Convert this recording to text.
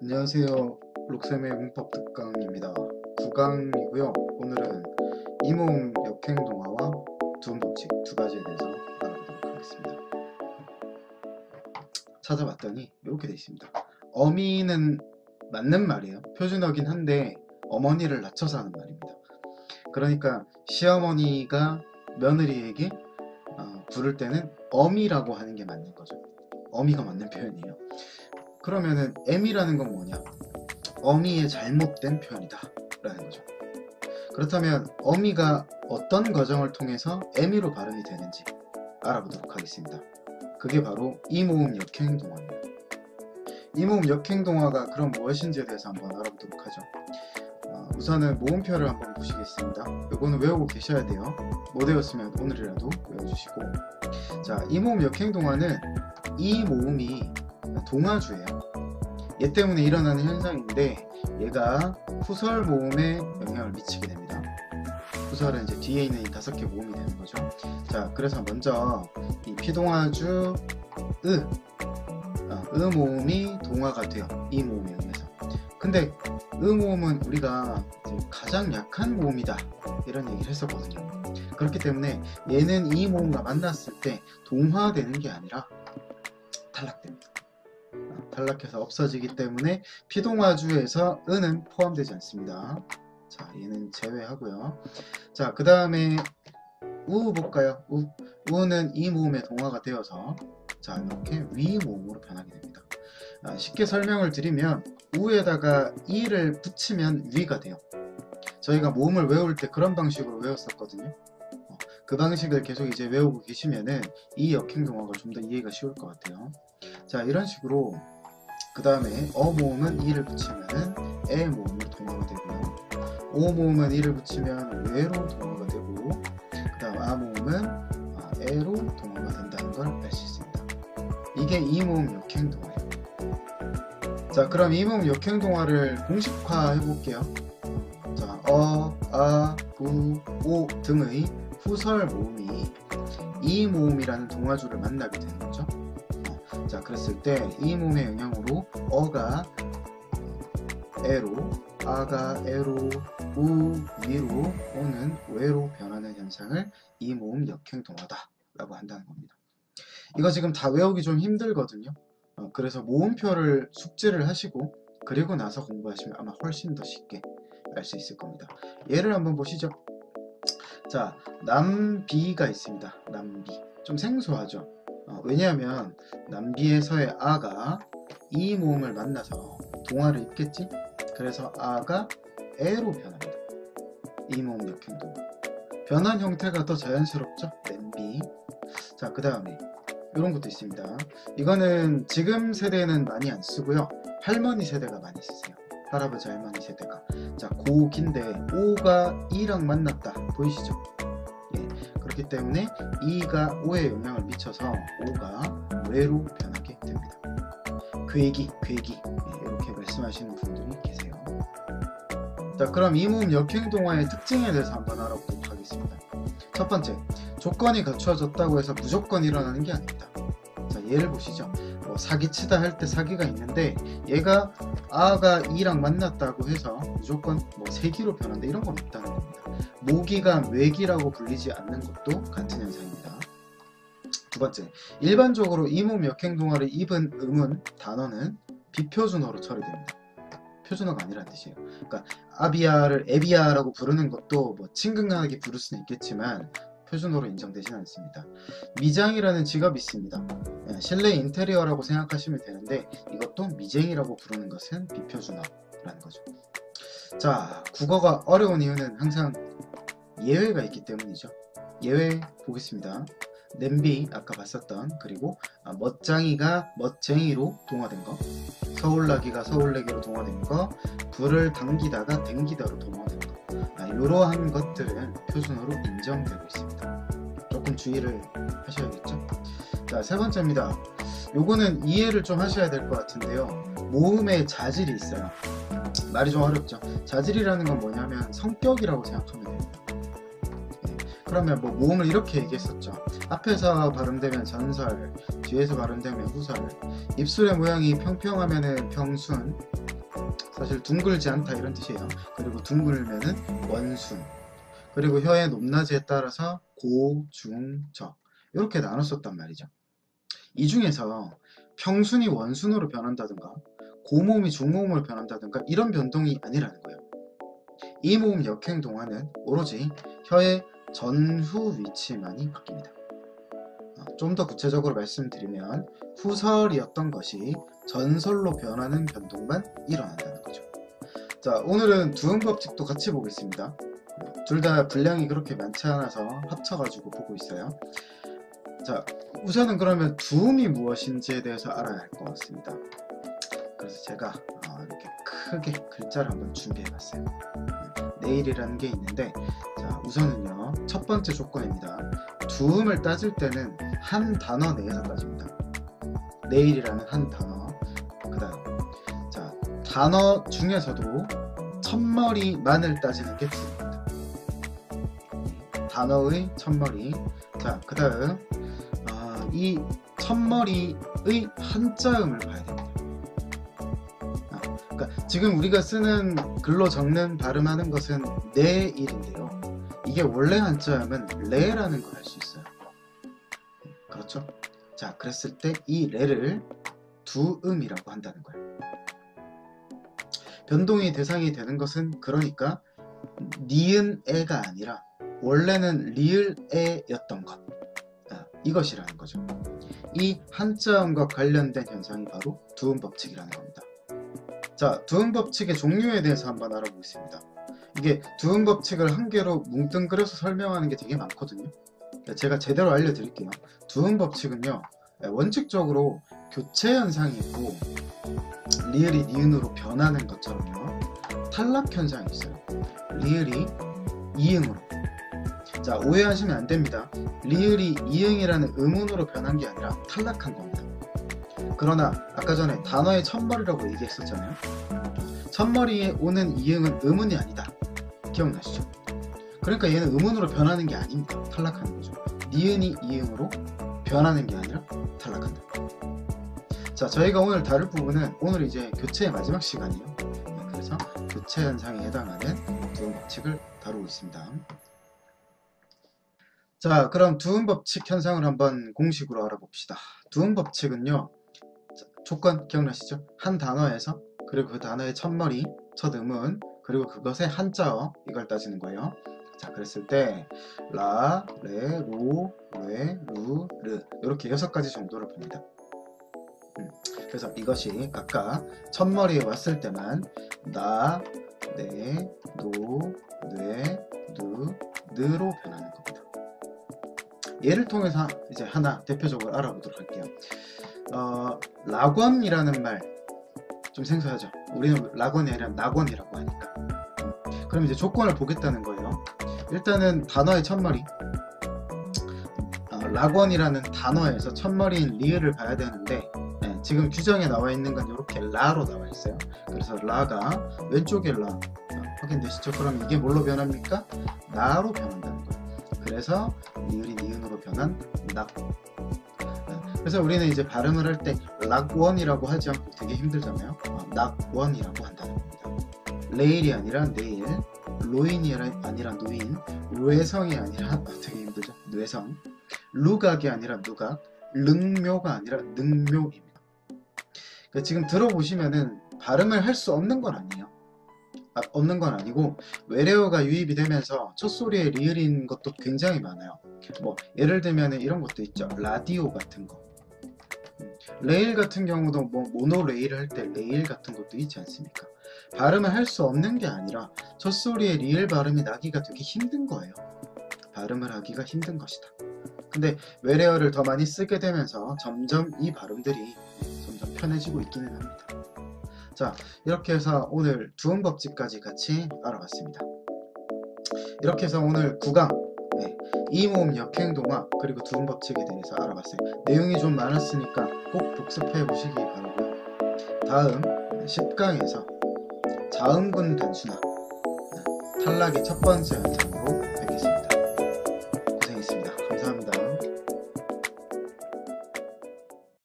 안녕하세요. 록쌤의 문법 특강입니다. 9강이고요. 오늘은 이모음 역행동화와 두음법칙 두 가지에 대해서 알아보도록 하겠습니다. 찾아봤더니 이렇게 되어 있습니다. 어미는 맞는 말이에요. 표준어긴 한데 어머니를 낮춰서 하는 말입니다. 그러니까 시어머니가 며느리에게 부를 때는 어미라고 하는 게 맞는 거죠. 어미가 맞는 표현이에요. 그러면은 M이라는 건 뭐냐? 어미의 잘못된 표현이다 라는 거죠. 그렇다면 어미가 어떤 과정을 통해서 M이로 발음이 되는지 알아보도록 하겠습니다. 그게 바로 이모음 역행동화입니다. 이모음 역행동화가 그럼 무엇인지에 대해서 한번 알아보도록 하죠. 우선은 모음표를 한번 보시겠습니다. 이거는 외우고 계셔야 돼요. 못 외웠으면 오늘이라도 외워주시고, 자, 이모음 역행동화는 이 모음이 동화주예요. 얘 때문에 일어나는 현상인데 얘가 후설 모음에 영향을 미치게 됩니다. 후설은 이제 뒤에 있는 이 5개 모음이 되는 거죠. 자, 그래서 먼저 이 피동화주 모음이 동화가 돼요. 이 모음에 의해서. 근데 모음은 우리가 이제 가장 약한 모음이다 이런 얘기를 했었거든요. 그렇기 때문에 얘는 이 모음과 만났을 때 동화되는 게 아니라 탈락됩니다. 탈락해서 없어지기 때문에 피동화주에서 은은 포함되지 않습니다. 자, 얘는 제외하고요. 자, 그 다음에 우 볼까요? 우는 이 모음의 동화가 되어서 자, 이렇게 위 모음으로 변하게 됩니다. 쉽게 설명을 드리면 우에다가 이를 붙이면 위가 돼요. 저희가 모음을 외울 때 그런 방식으로 외웠었거든요. 그 방식을 계속 이제 외우고 계시면은 이 역행동화가 좀 더 이해가 쉬울 것 같아요. 자, 이런 식으로 그 다음에 어 모음은 이를 붙이면은 에 모음으로 동화가 되고요. 오 모음은 이를 붙이면 외로 동화가 되고, 그 다음 아 모음은 에로 동화가 된다는 걸 알 수 있습니다. 이게 이 모음 역행동화예요. 자, 그럼 이 모음 역행동화를 공식화 해볼게요. 자, 어, 아, 우, 오 등의 후설 모음이 이 모음이라는 동화주를 만나게 되는 거죠. 자, 그랬을 때 이 모음의 영향으로 어가 에로, 아가 에로, 우 위로, 오는 외로 변하는 현상을 이 모음 역행동화다 라고 한다는 겁니다. 이거 지금 다 외우기 좀 힘들거든요. 그래서 모음표를 숙지를 하시고 그리고 나서 공부하시면 아마 훨씬 더 쉽게 알 수 있을 겁니다. 예를 한번 보시죠. 자, 남비가 있습니다. 남비. 좀 생소하죠? 왜냐하면 남비에서의 아가 이 모음을 만나서 동화를 입겠지? 그래서 아가 에로 변합니다. 이 모음 역행동화. 변한 형태가 더 자연스럽죠? 냄비. 자, 그 다음에 이런 것도 있습니다. 이거는 지금 세대는 많이 안 쓰고요. 할머니 세대가 많이 쓰세요. 할아버지 할머니 세대가. 자, 고긴데 오가 이랑 만났다. 보이시죠? 예, 그렇기 때문에 이가 오에 영향을 미쳐서 오가 외로 변하게 됩니다. 괴기 예, 이렇게 말씀하시는 분들이 계세요. 자, 그럼 이 모음 역행동화의 특징에 대해서 한번 알아보도록 하겠습니다. 첫 번째, 조건이 갖추어졌다고 해서 무조건 일어나는 게 아닙니다. 자, 예를 보시죠. 사기치다 할 때 사기가 있는데 얘가 아가 이랑 만났다고 해서 무조건 세기로 변한다 이런 건 없다는 겁니다. 모기가 외기라고 불리지 않는 것도 같은 현상입니다. 두 번째, 일반적으로 이 모음 역행동화를 입은 단어는 비표준어로 처리됩니다. 표준어가 아니라는 뜻이에요. 그러니까 아비아를 에비아라고 부르는 것도 친근하게 부를 수는 있겠지만 표준어로 인정되지는 않습니다. 미장이라는 직업이 있습니다. 실내 인테리어라고 생각하시면 되는데 이것도 미쟁이라고 부르는 것은 비표준어라는 거죠. 자, 국어가 어려운 이유는 항상 예외가 있기 때문이죠. 예외 보겠습니다. 냄비 아까 봤었던, 그리고 멋장이가 멋쟁이로 동화된 거, 서울나기가 서울내기로 동화된 거, 불을 당기다가 댕기다로 동화된 거, 이러한 것들은 표준어로 인정되고 있습니다. 조금 주의를 하셔야겠죠. 자, 세 번째입니다. 요거는 이해를 좀 하셔야 될 것 같은데요. 모음에 자질이 있어요. 말이 좀 어렵죠. 자질이라는 건 뭐냐면 성격이라고 생각하면 됩니다. 그러면 모음을 이렇게 얘기했었죠. 앞에서 발음되면 전설, 뒤에서 발음되면 후설. 입술의 모양이 평평하면은 평순, 사실 둥글지 않다 이런 뜻이에요. 그리고 둥글면은 원순. 그리고 혀의 높낮이에 따라서 고, 중, 적 이렇게 나눴었단 말이죠. 이 중에서 평순이 원순으로 변한다든가 고모음이 중모음으로 변한다든가 이런 변동이 아니라는 거예요. 이 모음 역행동화는 오로지 혀의 전후 위치만이 바뀝니다. 좀 더 구체적으로 말씀드리면 후설이었던 것이 전설로 변하는 변동만 일어난다는 거죠. 자, 오늘은 두음법칙도 같이 보겠습니다. 둘 다 분량이 그렇게 많지 않아서 합쳐가지고 보고 있어요. 자, 우선은 그러면 두음이 무엇인지에 대해서 알아야 할 것 같습니다. 그래서 제가 이렇게 크게 글자를 한번 준비해봤어요. 내일이라는 게 있는데, 자, 우선은요, 첫 번째 조건입니다. 두음을 따질 때는 한 단어 내에서 따집니다. 내일이라는 한 단어. 그 다음, 자, 단어 중에서도 첫머리만을 따지는 게 두음입니다. 단어의 첫머리. 자, 그 다음, 이 첫머리의 한자음을 봐야 됩니다. 그러니까 지금 우리가 쓰는 글로 적는 발음하는 것은 내일인데요. 이게 원래 한자음은 레라는 걸 할 수 있어요. 그렇죠? 자, 그랬을 때 이 레를 두음이라고 한다는 거예요. 변동의 대상이 되는 것은 그러니까 니은 에가 아니라 원래는 리을 에였던 것. 이것이라는 거죠. 이 한자음과 관련된 현상이 바로 두음 법칙이라는 겁니다. 자, 두음 법칙의 종류에 대해서 한번 알아보겠습니다. 이게 두음 법칙을 한 개로 뭉뚱그려서 설명하는 게 되게 많거든요. 제가 제대로 알려드릴게요. 두음 법칙은요, 원칙적으로 교체 현상이 있고 리을이 니은으로 변하는 것처럼요, 탈락 현상이 있어요. 리을이 이응으로. 자, 오해하시면 안 됩니다. 리을이 이응이라는 음운으로 변한 게 아니라 탈락한 겁니다. 그러나 아까 전에 단어의 첫머리라고 얘기했었잖아요. 첫머리에 오는 이응은 음운이 아니다. 기억나시죠? 그러니까 얘는 음운으로 변하는 게 아닙니다. 탈락하는 거죠. 니은이 이응으로 변하는 게 아니라 탈락한다. 자, 저희가 오늘 다룰 부분은 오늘 이제 교체의 마지막 시간이에요. 그래서 교체 현상에 해당하는 두음 법칙을 다루고 있습니다. 자, 그럼 두음 법칙 현상을 한번 공식으로 알아봅시다. 두음 법칙은요, 조건 기억나시죠? 한 단어에서, 그리고 그 단어의 첫머리, 첫 음운, 그리고 그것의 한자어, 이걸 따지는 거예요. 자, 그랬을 때 라, 레, 로, 레, 루, 르 이렇게 6가지 정도를 봅니다. 그래서 이것이 각각 첫머리에 왔을 때만 나, 네, 노, 뇌, 누, 느로 변하는 겁니다. 예를 통해서 이제 하나 대표적으로 알아보도록 할게요. 락원이라는 말 좀 생소하죠? 우리는 락원이 아니라 낙원이라고 하니까. 그럼 이제 조건을 보겠다는 거예요. 일단은 단어의 첫머리, 락원이라는 단어에서 첫머리인 리을을 봐야 되는데, 지금 규정에 나와 있는 건 이렇게 라로 나와 있어요. 그래서 라가 왼쪽에 라, 확인되시죠? 그럼 이게 뭘로 변합니까? 나로 변한다는 거예요. 그래서 리을이 니은으로 변한 낙. 그래서 우리는 이제 발음을 할 때 락원이라고 하지 않고 되게 힘들잖아요. 낙원이라고 한다는 겁니다. 레일이 아니라 내일, 로인이 아니라 노인, 뇌성이 아니라 되게 힘들죠. 뇌성, 루각이 아니라 누각, 릉묘가 아니라 능묘입니다. 그러니까 지금 들어보시면은 발음을 할 수 없는 건 아니에요. 없는 건 아니고 외래어가 유입이 되면서 첫 소리에 리을인 것도 굉장히 많아요. 뭐 예를 들면 이런 것도 있죠. 라디오 같은 거. 레일 같은 경우도 뭐 모노레일 할 때 레일 같은 것도 있지 않습니까? 발음을 할 수 없는 게 아니라 첫 소리에 리을 발음이 나기가 되게 힘든 거예요. 발음을 하기가 힘든 것이다. 근데 외래어를 더 많이 쓰게 되면서 점점 이 발음들이 점점 편해지고 있기는 합니다. 자, 이렇게 해서 오늘 두음 법칙까지 같이 알아봤습니다. 이렇게 해서 오늘 9강 이모음 역행동화 그리고 두음 법칙에 대해서 알아봤어요. 내용이 좀 많았으니까 꼭 복습해 보시기 바라고요. 다음 10강에서 자음군 단순화 탈락의 첫 번째 현상으로